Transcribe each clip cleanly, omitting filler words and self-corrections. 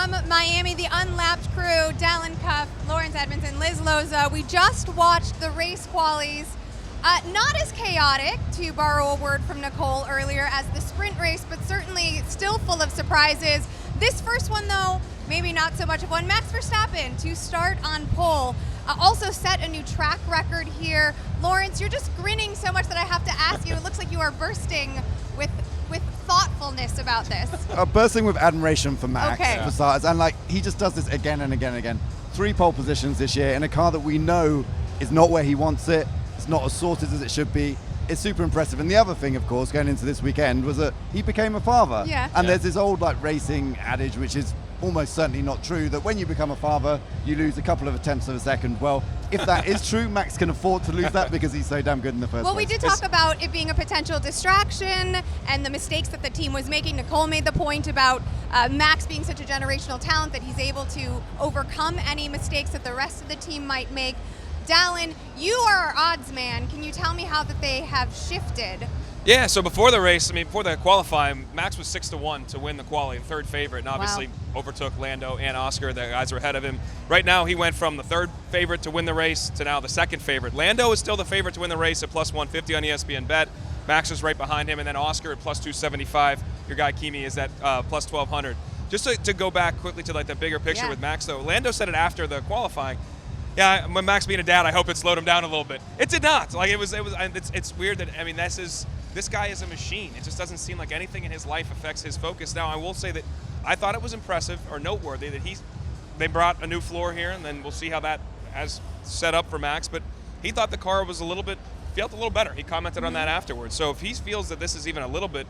From Miami, the unlapped crew, Dalen Cuff, Laurence Edmondson, Liz Loza. We just watched the race qualies. Not as chaotic, to borrow a word from Nicole earlier, as the sprint race, but certainly still full of surprises. This first one, though, maybe not so much of one. Max Verstappen to start on pole. Also set a new track record here. Laurence, you're just grinning so much that I have to ask you. It looks like you are bursting with thoughtfulness about this. Bursting with admiration for Max, Okay. for starters. And he just does this again and again and again. 3 pole positions this year in a car that we know is not where he wants it. It's not as sorted as it should be. It's super impressive. And the other thing, of course, going into this weekend was that he became a father. Yeah. And there's this old racing adage, which is almost certainly not true, that when you become a father, you lose a couple of tenths of a second. Well, if that is true, Max can afford to lose that because he's so damn good in the first Well, place. we did talk about it being a potential distraction and the mistakes that the team was making. Nicole made the point about Max being such a generational talent that he's able to overcome any mistakes that the rest of the team might make. Dalen, you are our odds man. Can you tell me how that they have shifted? Yeah, so before the race, before the qualifying, Max was 6-1 to win the quali, third favorite, and obviously overtook Lando and Oscar. The guys were ahead of him. Right now, he went from the third favorite to win the race to now the second favorite. Lando is still the favorite to win the race at plus 150 on ESPN Bet. Max is right behind him, and then Oscar at plus 275. Your guy Kimi is at plus 1200. Just to go back quickly to the bigger picture with Max, though, Lando said it after the qualifying. Yeah, when Max being a dad, I hope it slowed him down a little bit. It did not. It's weird that this guy is a machine. It just doesn't seem like anything in his life affects his focus. Now, I will say that I thought it was impressive or noteworthy that they brought a new floor here, and then we'll see how that has set up for Max. But he thought the car was felt a little better. He commented on that afterwards. So if he feels that this is even a little bit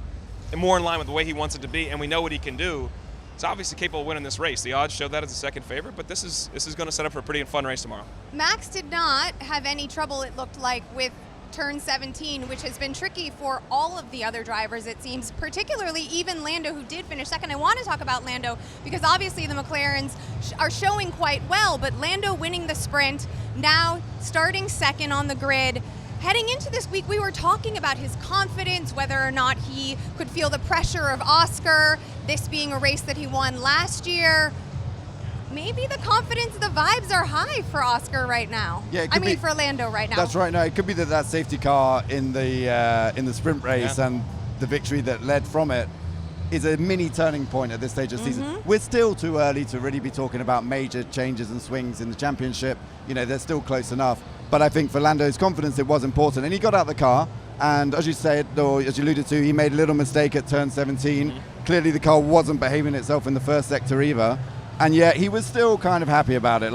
more in line with the way he wants it to be, and we know what he can do, it's obviously capable of winning this race. The odds show that as a second favorite, but this is going to set up for a pretty fun race tomorrow. Max did not have any trouble, it looked like, with turn 17, which has been tricky for all of the other drivers, it seems, particularly even Lando, who did finish second. I want to talk about Lando because obviously the McLarens are showing quite well, but Lando winning the sprint, now starting second on the grid. Heading into this week, we were talking about his confidence, whether or not he could feel the pressure of Oscar, this being a race that he won last year. Maybe the confidence, the vibes are high for Oscar right now. Yeah, for Lando right now. That's right. No, it could be that safety car in the sprint race and the victory that led from it is a mini turning point at this stage of the season. We're still too early to really be talking about major changes and swings in the championship. They're still close enough. But I think for Lando's confidence, it was important. And he got out the car, and as you said, or as you alluded to, he made a little mistake at turn 17. Clearly the car wasn't behaving itself in the first sector either. And yet he was still kind of happy about it.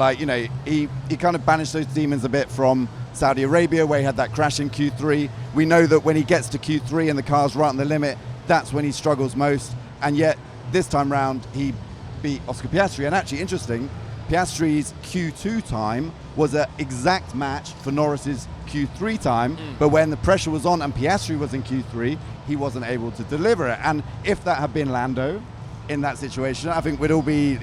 He kind of banished those demons a bit from Saudi Arabia, where he had that crash in Q3. We know that when he gets to Q3 and the car's right on the limit, that's when he struggles most. And yet this time round, he beat Oscar Piastri. And actually interesting, Piastri's Q2 time was an exact match for Norris's Q3 time, but when the pressure was on and Piastri was in Q3, he wasn't able to deliver it. And if that had been Lando in that situation, I think we'd all be,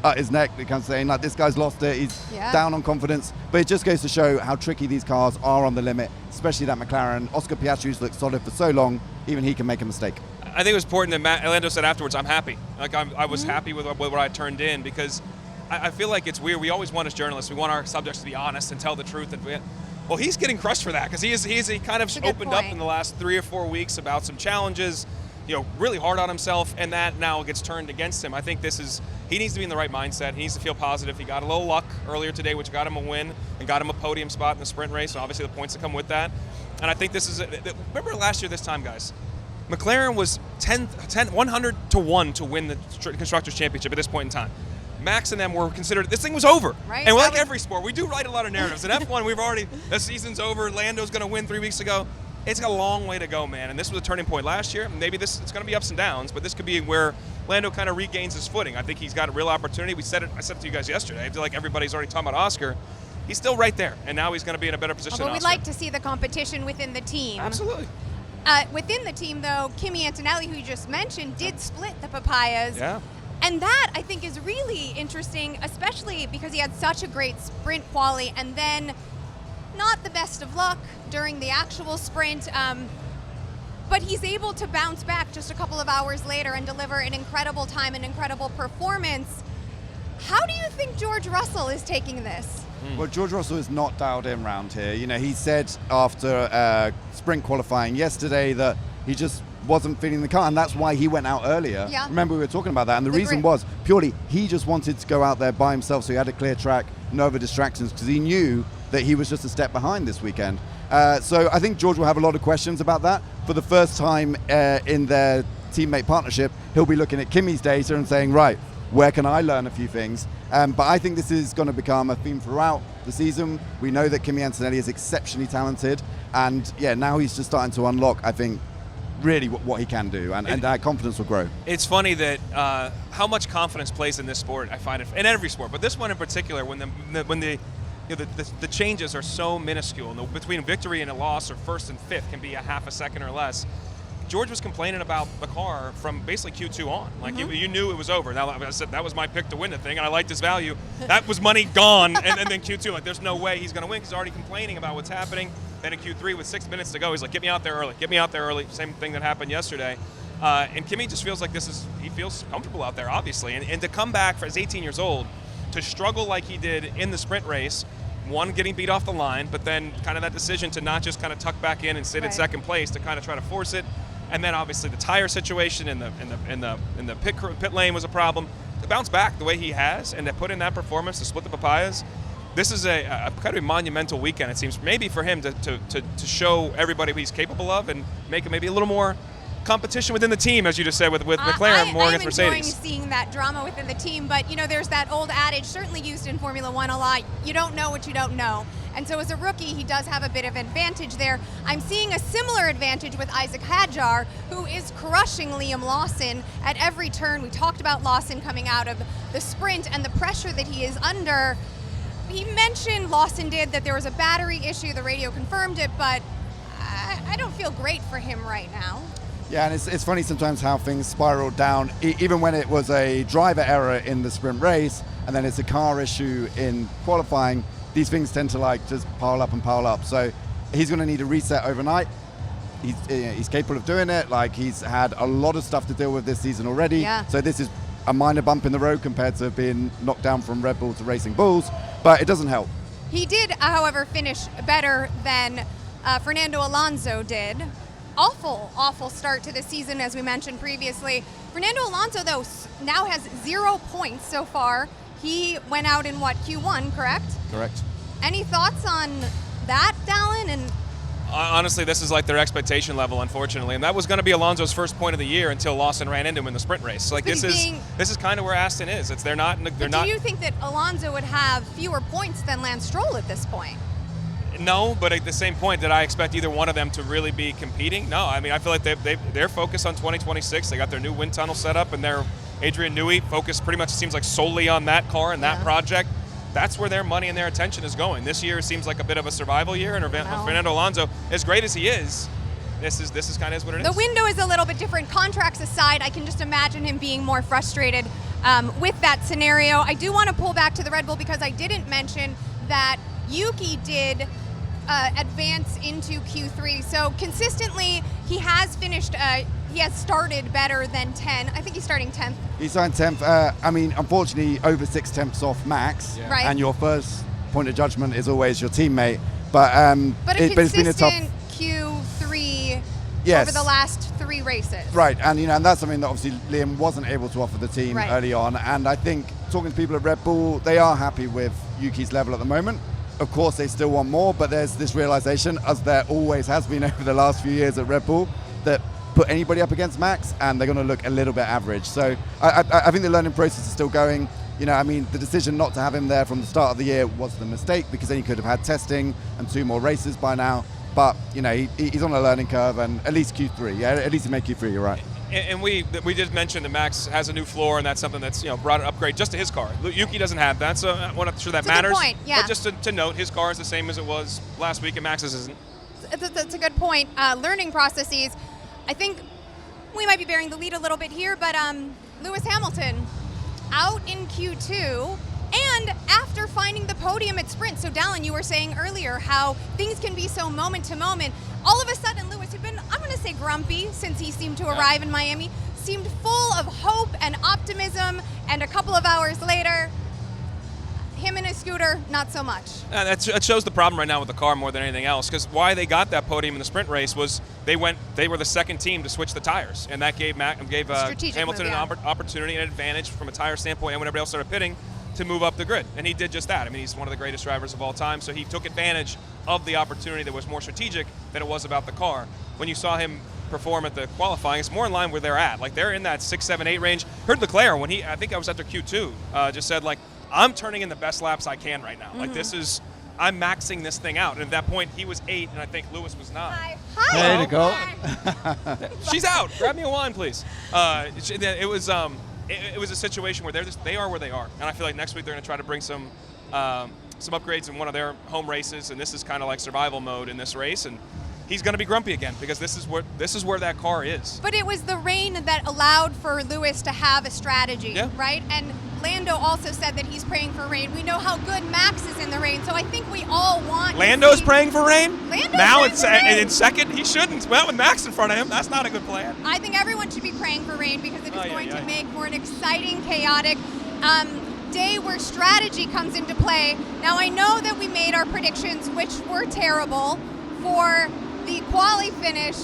at his neck, kind of saying, this guy's lost it, he's down on confidence. But it just goes to show how tricky these cars are on the limit, especially that McLaren. Oscar Piastri's looked solid for so long, even he can make a mistake. I think it was important that Lando said afterwards, I'm happy. I was happy with what I turned in, because I feel like it's weird. We always want, as journalists, we want our subjects to be honest and tell the truth. Well, he's getting crushed for that because he kind of opened up in the last 3 or 4 weeks about some challenges, really hard on himself, and that now gets turned against him. I think he needs to be in the right mindset. He needs to feel positive. He got a little luck earlier today, which got him a win and got him a podium spot in the sprint race, and obviously the points that come with that. And I think remember last year this time, guys, McLaren was 100-1 to win the Constructors' Championship at this point in time. Max and them were considered, this thing was over. Right. And like every sport, we do write a lot of narratives. In F1, the season's over, Lando's going to win 3 weeks ago. It's got a long way to go, man. And this was a turning point last year. Maybe it's going to be ups and downs, but this could be where Lando kind of regains his footing. I think he's got a real opportunity. I said it to you guys yesterday. I feel like everybody's already talking about Oscar. He's still right there, and now he's going to be in a better position than But we'd Oscar. like to see the competition within the team. Absolutely. Within the team, though, Kimi Antonelli, who you just mentioned, did split the papayas. Yeah. And that, I think, is really interesting, especially because he had such a great sprint quali and then not the best of luck during the actual sprint. but he's able to bounce back just a couple of hours later and deliver an incredible time, an incredible performance. How do you think George Russell is taking this? Well, George Russell is not dialed in round here. You know, he said after sprint qualifying yesterday that he just wasn't feeling the car, and that's why he went out earlier. Yeah. Remember, we were talking about that, and the reason was purely he just wanted to go out there by himself, so he had a clear track, no other distractions, because he knew that he was just a step behind this weekend. So I think George will have a lot of questions about that. For the first time in their teammate partnership, he'll be looking at Kimi's data and saying, right, where can I learn a few things? But I think this is going to become a theme throughout the season. We know that Kimi Antonelli is exceptionally talented, and yeah, now he's just starting to unlock, I think, really what he can do, and that confidence will grow. It's funny that how much confidence plays in this sport. I find it in every sport, but this one in particular, when the changes are so minuscule, between victory and a loss or first and fifth can be a half a second or less. George was complaining about the car from basically Q2 on. Like, you knew it was over. Now, I said that was my pick to win the thing, and I liked his value. That was money gone, and then Q2, like, there's no way he's going to win because he's already complaining about what's happening. Then in Q3, with 6 minutes to go, he's like, get me out there early, get me out there early. Same thing that happened yesterday. And Kimi just feels like he feels comfortable out there, obviously. And to come back for his 18 years old, to struggle like he did in the sprint race, one, getting beat off the line, but then kind of that decision to not just kind of tuck back in and sit in second place, to kind of try to force it. And then obviously the tire situation in the pit lane was a problem. To bounce back the way he has and to put in that performance to split the papayas, this is a kind of monumental weekend, it seems, maybe for him to show everybody what he's capable of and make it maybe a little more competition within the team, as you just said, with McLaren more against Mercedes. I'm enjoying seeing that drama within the team, but there's that old adage, certainly used in Formula One a lot, you don't know what you don't know. And so as a rookie, he does have a bit of advantage there. I'm seeing a similar advantage with Isaac Hadjar, who is crushing Liam Lawson at every turn. We talked about Lawson coming out of the sprint and the pressure that he is under. He mentioned, Lawson did, that there was a battery issue. The radio confirmed it, but I don't feel great for him right now. Yeah, and it's funny sometimes how things spiral down, even when it was a driver error in the sprint race, and then it's a car issue in qualifying. These things tend to just pile up and pile up. So he's going to need a reset overnight. He's capable of doing it. Like, he's had a lot of stuff to deal with this season already. Yeah. So this is a minor bump in the road compared to being knocked down from Red Bull to Racing Bulls, but it doesn't help. He did, however, finish better than Fernando Alonso did. Awful start to the season, as we mentioned previously. Fernando Alonso, though, now has 0 points so far. He went out in Q1, correct? Correct. Any thoughts on that, Dalen? And honestly, this is like their expectation level, unfortunately, and that was going to be Alonso's first point of the year until Lawson ran into him in the sprint race. Like, this is kind of where Aston is. They're not. Do you think that Alonso would have fewer points than Lance Stroll at this point? No, but at the same point, did I expect either one of them to really be competing? No, I mean, I feel like they're focused on 2026. They got their new wind tunnel set up, and their Adrian Newey focused pretty much, seems like, solely on that car and that project. That's where their money and their attention is going. This year seems like a bit of a survival year, and Fernando Alonso, as great as he is, this is kind of what it is. The window is a little bit different. Contracts aside, I can just imagine him being more frustrated with that scenario. I do want to pull back to the Red Bull because I didn't mention that Yuki did advance into Q3. So consistently, he has finished, he has started better than 10. I think he's starting 10th. He's starting 10th. I mean, unfortunately, over 6 tenths off Max. Yeah. Right. And your first point of judgment is always your teammate. But it's been a tough Q3 yes. over the last 3 races. Right, and and that's something that obviously Liam wasn't able to offer the team early on. And I think talking to people at Red Bull, they are happy with Yuki's level at the moment. Of course, they still want more, but there's this realization, as there always has been over the last few years at Red Bull, that put anybody up against Max and they're going to look a little bit average. So I think the learning process is still going. I mean, the decision not to have him there from the start of the year was the mistake, because then he could have had testing and 2 more races by now. But, he's on a learning curve, and at least Q3. Yeah, at least he made Q3, you're right. And we did mention that Max has a new floor, and that's something that's brought an upgrade just to his car. Yuki doesn't have that, so I'm not sure that matters. Good point, yeah. But just to note, his car is the same as it was last week, and Max's isn't. That's a good point. Learning processes. I think we might be bearing the lead a little bit here, but Lewis Hamilton out in Q2, and after finding the podium at sprint. So Dalen, you were saying earlier how things can be so moment to moment. All of a sudden, Lewis Lewis, who'd been, I'm going to say grumpy since he seemed to arrive in Miami, seemed full of hope and optimism, and a couple of hours later, him and his scooter, not so much. That shows the problem right now with the car more than anything else, because why they got that podium in the sprint race was they were the second team to switch the tires, and that gave Hamilton an opportunity and advantage from a tire standpoint, and when everybody else started pitting, to move up the grid, and he did just that. I mean, he's one of the greatest drivers of all time, so he took advantage of the opportunity that was more strategic than it was about the car. When you saw him perform at the qualifying, it's more in line where they're at. Like, they're in that 6, 7, 8 range. Heard Leclerc when I think I was after Q2, just said, like, I'm turning in the best laps I can right now. Like, I'm maxing this thing out. And at that point, he was 8, and I think Lewis was 9. Hi. Way to go. She's out. Grab me a wine, please. It was a situation where they are where they are. And I feel like next week they're going to try to bring some upgrades in one of their home races, and this is kind of like survival mode in this race. And he's going to be grumpy again because this is where that car is. But it was the rain that allowed for Lewis to have a strategy, right? And Lando also said that he's praying for rain. We know how good Max is in the rain, so I think we all want. Lando's praying for rain. Now it's in second. He shouldn't. Well, with Max in front of him, that's not a good plan. I think everyone should be praying for rain because it is going to make for an exciting, chaotic day where strategy comes into play. Now I know that we made our predictions, which were terrible, for the quali finish.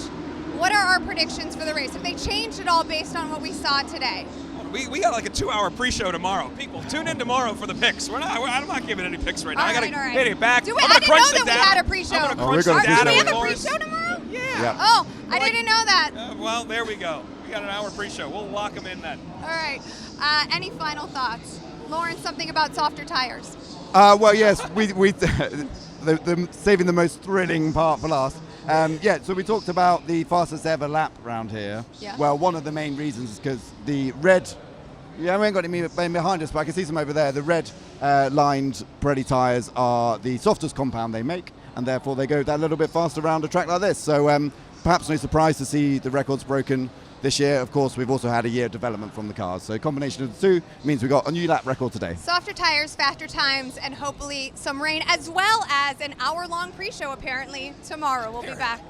What are our predictions for the race? Have they changed at all based on what we saw today? We got like a 2-hour pre-show tomorrow. People, tune in tomorrow for the picks. I'm not giving any picks right now. I got to get it back. I didn't know that we had a pre-show. I'm going to crunch the data. Do we have a pre-show tomorrow? Yeah. Oh, I didn't know that. Well, there we go. We got an hour pre-show. We'll lock them in then. All right. Any final thoughts? Lawrence, something about softer tires. Well, yes, we saving the most thrilling part for last. So we talked about the fastest ever lap round here. Yeah. Well, one of the main reasons is because the red, we ain't got any behind us, but I can see some over there. The red lined Pirelli tyres are the softest compound they make, and therefore they go that little bit faster around a track like this. So perhaps no surprise to see the records broken this year. Of course, we've also had a year of development from the cars. So a combination of the two means we got a new lap record today. Softer tires, faster times, and hopefully some rain, as well as an hour-long pre-show apparently tomorrow. We'll be back.